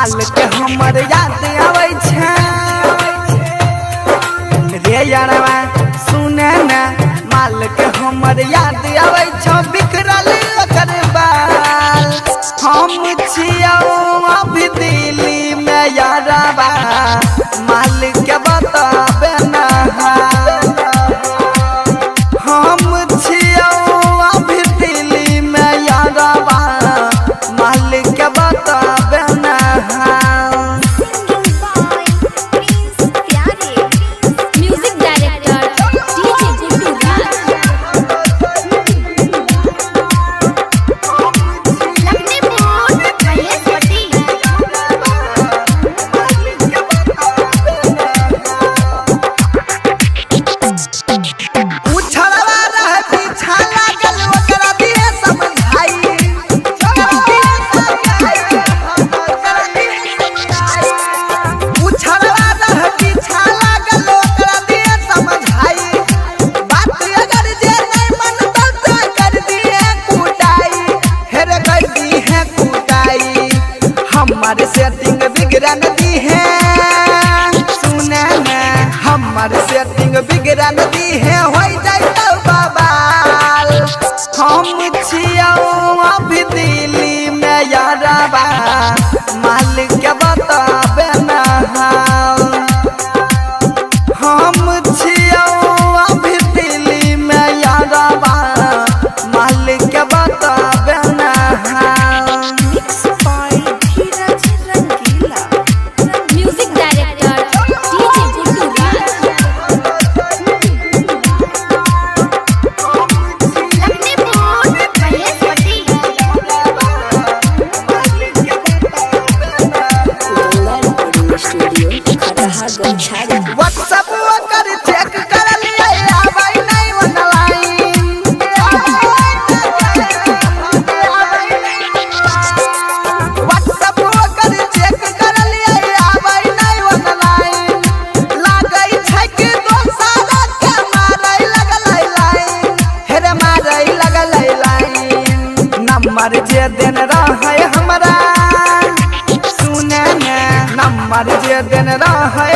माल के हमर याद आवे छे रे यारवा सुने ना माल के हमर याद आवे छे बिखरल ओकर बाल हम छियौ अभी दिल्ली में यारवा माल के बताबे ना हम छियौ अभी दिल्ली में यारवा माल के बताबे ना म्यूजिक डायरेक्टर डीजे गुड्डू राज लखनपुर महेशवती उछलवा रह पीछा लागल ओकरा दिए समझाई उछलवा रह पीछा लागल ओकरा दिए समझाई बात अगर जे नहीं मनता तो कर दिए कुटाई हेर कर दी है कुटाई हमार सेटिंग बिगड़न दी है सुने ना हमार सेटिंग बिगड़न दी है हो जाए तो बवाल हम छियौ अभी दिल्ली में यारवा माल के बताबे ना हम छियौ अभी दिल्ली में यारवा माल के बताबे ना म्यूजिक डायरेक्टर डीजे गुड्डू राज लखनपुर महेशवती व्हाट्सएप कर चेक कर लिया आबै नहीं ऑनलाइन व्हाट्सएप कर चेक कर लिया आबै नहीं ऑनलाइन लागै छै कि दोसरा के मारै लगलै लाइन हेरे मारै लगलै लाइन नंबर जे देन रहै हमरा सुने ने नंबर जे देन रहै